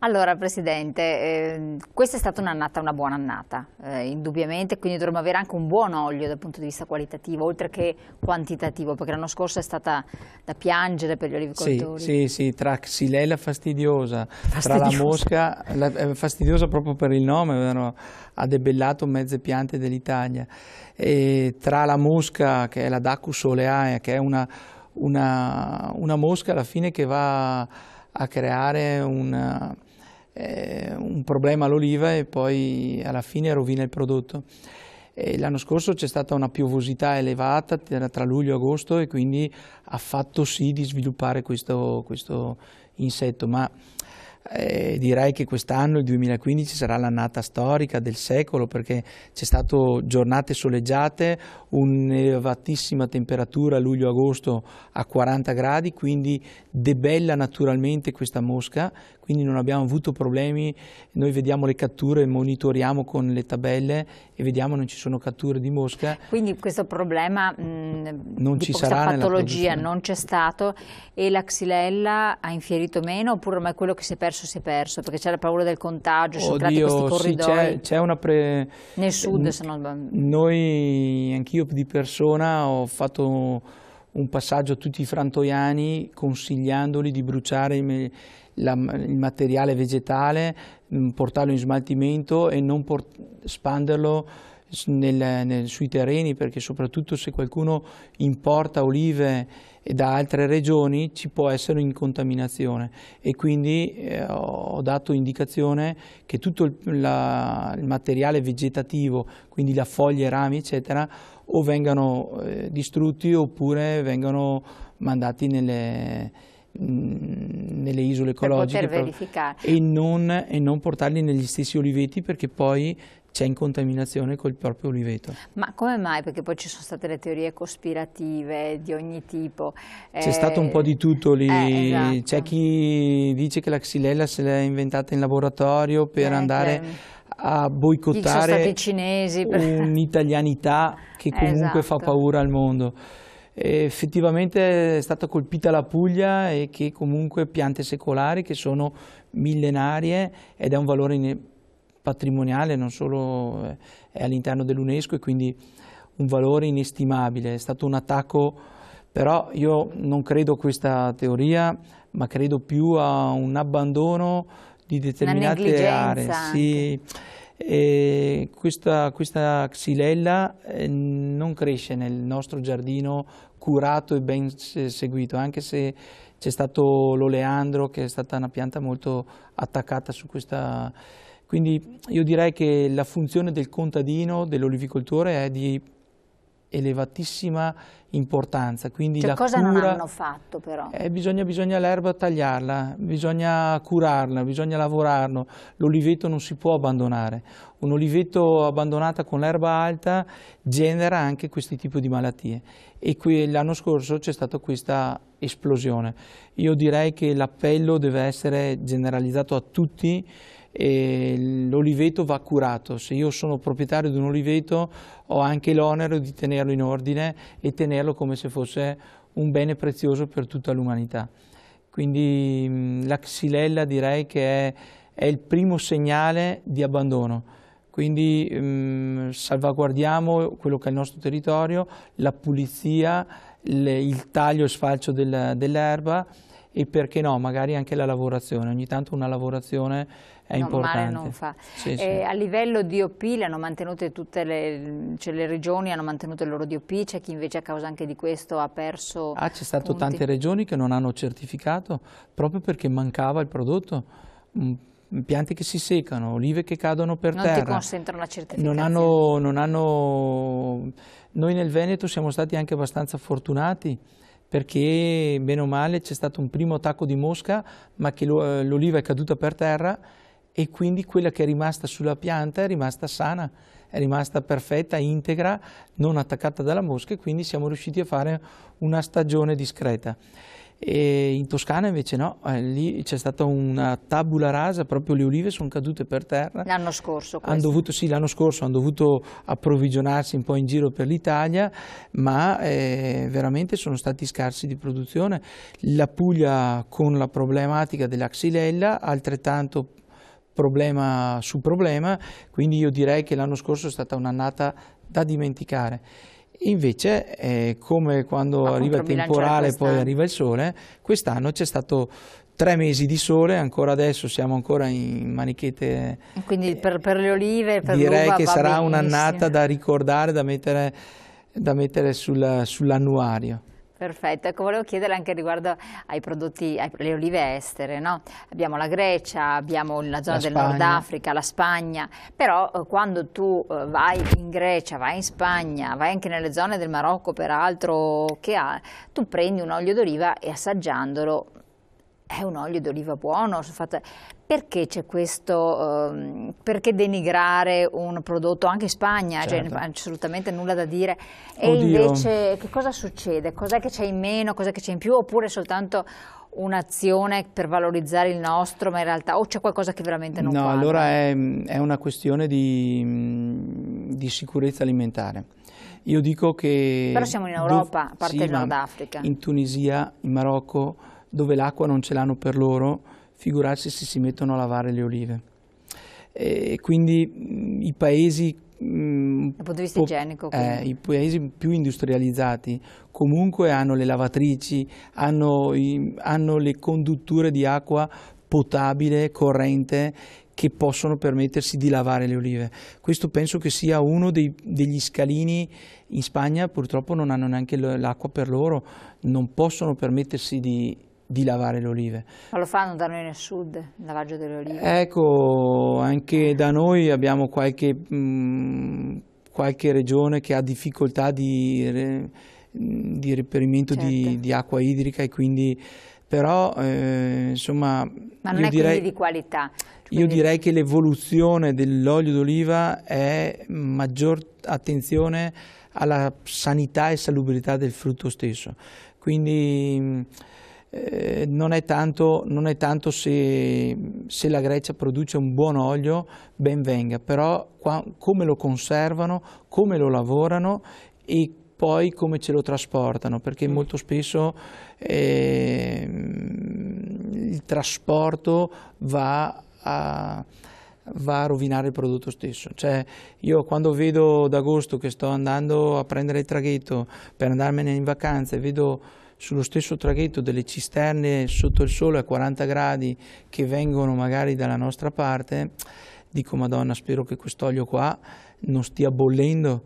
Allora Presidente, questa è stata un'annata, una buona annata, indubbiamente, quindi dovremmo avere anche un buon olio dal punto di vista qualitativo, oltre che quantitativo, perché l'anno scorso è stata da piangere per gli olivicoltori. Sì, tra Xylella fastidiosa, tra la mosca, fastidiosa proprio per il nome, avevano adebellato mezze piante dell'Italia, e tra la mosca che è la Dacus oleae, che è una mosca alla fine che va a creare un problema all'oliva e poi alla fine rovina il prodotto. L'anno scorso c'è stata una piovosità elevata tra luglio e agosto e quindi ha fatto sì di sviluppare questo insetto, ma direi che quest'anno, il 2015, sarà l'annata storica del secolo, perché c'è stato giornate soleggiate, un'elevatissima temperatura luglio-agosto a 40 gradi, quindi debella naturalmente questa mosca, quindi non abbiamo avuto problemi. Noi vediamo le catture, monitoriamo con le tabelle e vediamo non ci sono catture di mosca. Quindi questo problema non di ci questa sarà patologia non c'è stato, e la Xylella ha infierito meno, oppure ormai quello che si è perso, perché c'è la paura del contagio, sono creati questi corridoi. Sì, c'è una nel sud, se non... Anch'io di persona ho fatto un passaggio a tutti i frantoiani consigliandoli di bruciare il materiale vegetale, portarlo in smaltimento e non spanderlo sui terreni, perché soprattutto se qualcuno importa olive da altre regioni ci può essere incontaminazione, e quindi ho dato indicazione che tutto il materiale vegetativo, quindi la foglia, i rami eccetera, o vengano distrutti oppure vengano mandati nelle isole ecologiche per verificare. e non portarli negli stessi oliveti, perché poi c'è incontaminazione col proprio oliveto. Ma come mai? Perché poi ci sono state le teorie cospirative di ogni tipo. C'è stato un po' di tutto lì, esatto. C'è chi dice che la Xylella se l'è inventata in laboratorio per andare a boicottare un'italianità che comunque fa paura al mondo. Effettivamente è stata colpita la Puglia, e che comunque piante secolari che sono millenarie ed è un valore patrimoniale, non solo è all'interno dell'UNESCO, e quindi un valore inestimabile. È stato un attacco, però io non credo a questa teoria, ma credo più a un abbandono di determinate aree. Sì, questa Xylella non cresce nel nostro giardino curato e ben seguito, anche se c'è stato l'oleandro, che è stata una pianta molto attaccata su questa. Quindi io direi che la funzione del contadino, dell'olivicoltore, è di elevatissima importanza. Quindi cioè, la cosa cura, non hanno fatto però? Bisogna l'erba tagliarla, bisogna curarla, bisogna lavorarlo. L'oliveto non si può abbandonare. Un oliveto abbandonato con l'erba alta genera anche questi tipi di malattie, e l'anno scorso c'è stata questa esplosione. Io direi che l'appello deve essere generalizzato a tutti. L'oliveto va curato. Se io sono proprietario di un oliveto ho anche l'onere di tenerlo in ordine e tenerlo come se fosse un bene prezioso per tutta l'umanità. Quindi la Xylella direi che è il primo segnale di abbandono. Quindi salvaguardiamo quello che è il nostro territorio, la pulizia, il taglio e sfalcio dell'erba, e perché no, magari anche la lavorazione. Ogni tanto una lavorazione è importante. Male non fa. Sì. A livello DOP le hanno mantenute tutte le regioni hanno mantenuto il loro DOP, c'è chi invece a causa anche di questo ha perso c'è stato punti. Tante regioni che non hanno certificato proprio perché mancava il prodotto. Piante che si seccano, olive che cadono per terra. Non ti consentono la certificazione. Noi nel Veneto siamo stati anche abbastanza fortunati, perché bene o male c'è stato un primo attacco di mosca, ma che l'oliva è caduta per terra, e quindi quella che è rimasta sulla pianta è rimasta sana, è rimasta perfetta, integra, non attaccata dalla mosca, e quindi siamo riusciti a fare una stagione discreta. E in Toscana invece no, lì c'è stata una tabula rasa, proprio le olive sono cadute per terra. L'anno scorso? Sì, l'anno scorso hanno dovuto approvvigionarsi un po' in giro per l'Italia, ma veramente sono stati scarsi di produzione. La Puglia con la problematica della xylella, altrettanto problema su problema, quindi io direi che l'anno scorso è stata un'annata da dimenticare. Invece, come quando arriva il temporale e poi arriva il sole, quest'anno c'è stato 3 mesi di sole, ancora adesso siamo ancora in manichette. Quindi per le olive, per direi l'uva che va sarà benissimo. un'annata da ricordare, da mettere sull'annuario. Perfetto, ecco, volevo chiedere anche riguardo ai prodotti, alle olive estere, no? Abbiamo la Grecia, abbiamo la zona del Nord Africa, la Spagna, però quando tu vai in Grecia, vai in Spagna, vai anche nelle zone del Marocco peraltro, tu prendi un olio d'oliva e assaggiandolo è un olio d'oliva buono. Perché c'è questo, perché denigrare un prodotto anche in Spagna? Certo. Cioè, assolutamente nulla da dire. E invece che cosa succede? Cos'è che c'è in meno, cos'è che c'è in più, oppure soltanto un'azione per valorizzare il nostro, ma in realtà o c'è qualcosa che veramente non quadra? No, allora è una questione di sicurezza alimentare. Io dico che... Però siamo in Europa, a parte il Nord Africa. In Tunisia, in Marocco, dove l'acqua non ce l'hanno per loro, figurarsi se si mettono a lavare le olive. Quindi i paesi, dal punto di vista igienico, i paesi più industrializzati comunque hanno le lavatrici, hanno le condutture di acqua potabile, corrente, che possono permettersi di lavare le olive. Questo penso che sia uno degli scalini. In Spagna purtroppo non hanno neanche l'acqua per loro, non possono permettersi di lavare le olive. Ma lo fanno da noi nel sud, il lavaggio delle olive? Ecco, anche da noi abbiamo qualche regione che ha difficoltà di reperimento, certo, di acqua idrica, e quindi però insomma... Ma non è quindi di qualità? Io direi che l'evoluzione dell'olio d'oliva è maggior attenzione alla sanità e salubrità del frutto stesso, quindi non è tanto se la Grecia produce un buon olio, ben venga, però come lo conservano, come lo lavorano e poi come ce lo trasportano, perché molto spesso il trasporto va a rovinare il prodotto stesso. Cioè, io quando vedo ad agosto che sto andando a prendere il traghetto per andarmene in vacanza e vedo sullo stesso traghetto delle cisterne sotto il sole a 40 gradi che vengono magari dalla nostra parte, dico Madonna, spero che quest'olio qua non stia bollendo,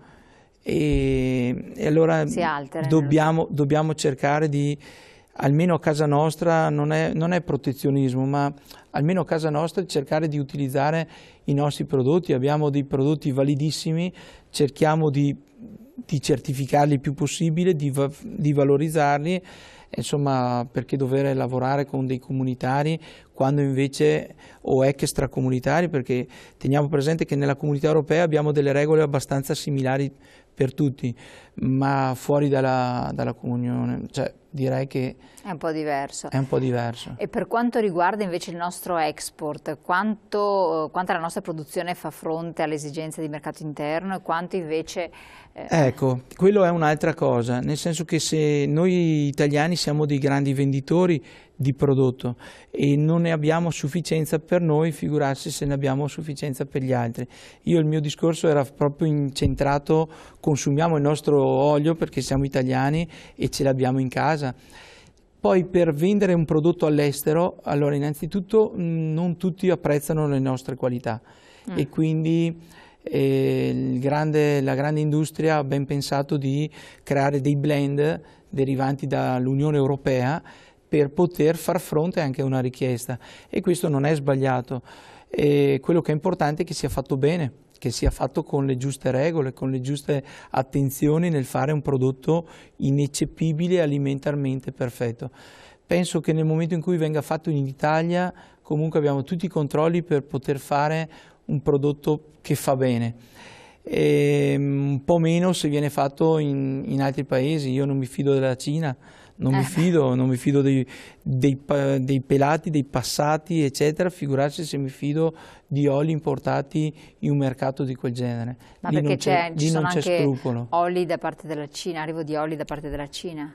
e allora dobbiamo cercare di, almeno a casa nostra, non è protezionismo, ma almeno a casa nostra cercare di utilizzare i nostri prodotti. Abbiamo dei prodotti validissimi, cerchiamo di certificarli il più possibile, di valorizzarli, insomma, perché dover lavorare con dei comunitari quando invece, o extracomunitari, perché teniamo presente che nella comunità europea abbiamo delle regole abbastanza similari per tutti, ma fuori dalla comunione, cioè direi che è un po' diverso. È un po' diverso. E per quanto riguarda invece il nostro export, quanta la nostra produzione fa fronte alle esigenze di mercato interno e quanto invece... Ecco, quello è un'altra cosa, nel senso che se noi italiani siamo dei grandi venditori di prodotto e non ne abbiamo sufficienza per noi, figurarsi se ne abbiamo sufficienza per gli altri. Il mio discorso era proprio incentrato, consumiamo il nostro olio perché siamo italiani e ce l'abbiamo in casa. Poi per vendere un prodotto all'estero, allora innanzitutto non tutti apprezzano le nostre qualità e quindi la grande industria ha ben pensato di creare dei blend derivanti dall'Unione Europea per poter far fronte anche a una richiesta, e questo non è sbagliato. Quello che è importante è che sia fatto bene, che sia fatto con le giuste regole, con le giuste attenzioni nel fare un prodotto ineccepibile e alimentarmente perfetto. Penso che nel momento in cui venga fatto in Italia comunque abbiamo tutti i controlli per poter fare un prodotto che fa bene. Un po' meno se viene fatto in altri paesi. Io non mi fido della Cina, non mi fido dei pelati, dei passati, eccetera, figurarsi se mi fido di oli importati in un mercato di quel genere. Ma perché ci sono anche scrupolo. oli da parte della Cina, arrivo di oli da parte della Cina?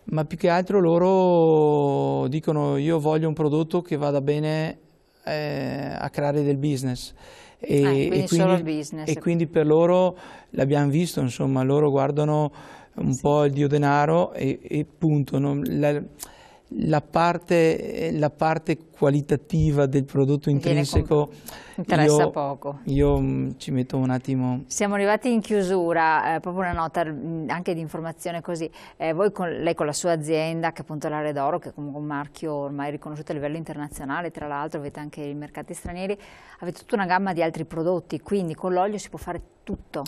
Ma più che altro loro dicono: io voglio un prodotto che vada bene a creare del business. Quindi solo il business. E quindi per loro, l'abbiamo visto, insomma, loro guardano un po' il dio denaro e punto. La parte qualitativa del prodotto intrinseco interessa poco. Io ci metto un attimo. Siamo arrivati in chiusura, proprio una nota anche di informazione così. Lei con la sua azienda, che appunto è la Redoro, che è comunque un marchio ormai riconosciuto a livello internazionale, tra l'altro avete anche i mercati stranieri, avete tutta una gamma di altri prodotti, quindi con l'olio si può fare tutto.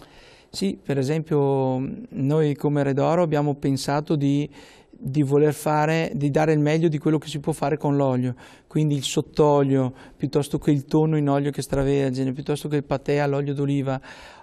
Sì, per esempio noi come Redoro abbiamo pensato di dare il meglio di quello che si può fare con l'olio, quindi il sottolio, piuttosto che il tonno in olio che extravergine, piuttosto che il patè all'olio d'oliva,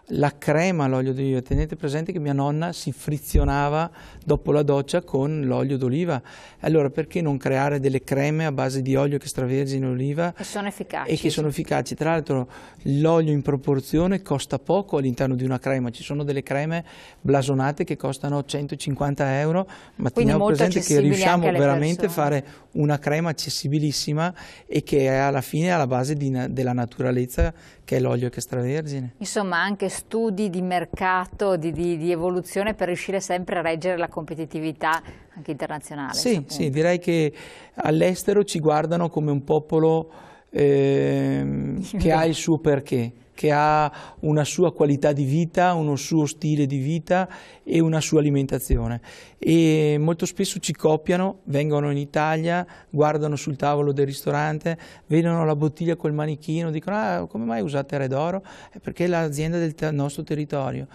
la crema all'olio d'oliva. Tenete presente che mia nonna si frizionava dopo la doccia con l'olio d'oliva, allora perché non creare delle creme a base di olio extravergine e oliva che sono efficaci, e che sono efficaci. Tra l'altro l'olio in proporzione costa poco all'interno di una crema, ci sono delle creme blasonate che costano 150 euro, ma teniamo presente che riusciamo veramente a fare una crema accessibilissima e che è alla fine alla base della naturalezza, che è l'olio extravergine. Insomma, anche studi di mercato, di evoluzione per riuscire sempre a reggere la competitività anche internazionale. Sì, direi che all'estero ci guardano come un popolo che ha il suo perché, che ha una sua qualità di vita, uno suo stile di vita e una sua alimentazione, e molto spesso ci copiano, vengono in Italia, guardano sul tavolo del ristorante, vedono la bottiglia col manichino, dicono: ah, come mai usate Redoro? Perché è l'azienda del nostro territorio.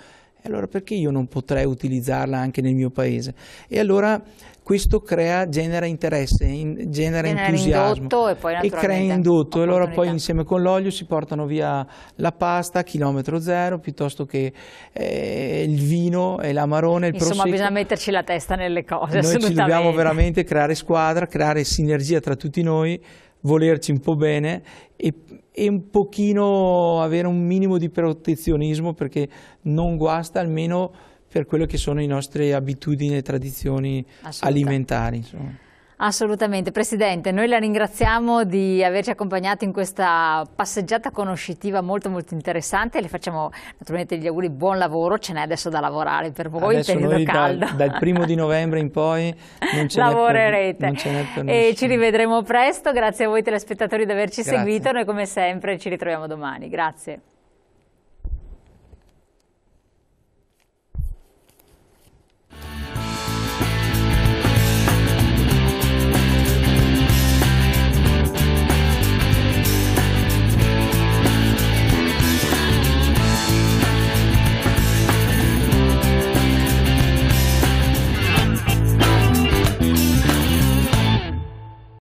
E allora perché io non potrei utilizzarla anche nel mio paese? E allora questo genera interesse, genera entusiasmo e crea indotto, e allora poi insieme con l'olio si portano via la pasta a chilometro zero, piuttosto che il vino e l'amarone, il prosecco. Insomma, bisogna metterci la testa nelle cose. Noi ci dobbiamo veramente creare squadra, creare sinergia tra tutti noi, volerci un po' bene e un pochino avere un minimo di protezionismo, perché non guasta, almeno per quello che sono le nostre abitudini e tradizioni alimentari. Insomma. Assolutamente. Presidente, noi la ringraziamo di averci accompagnato in questa passeggiata conoscitiva molto interessante, le facciamo naturalmente gli auguri, buon lavoro, ce n'è adesso da lavorare per voi, adesso periodo noi caldo. Dal 1° novembre in poi lavorerete e ci rivedremo presto. Grazie a voi telespettatori di averci Grazie. seguito, noi come sempre ci ritroviamo domani. Grazie.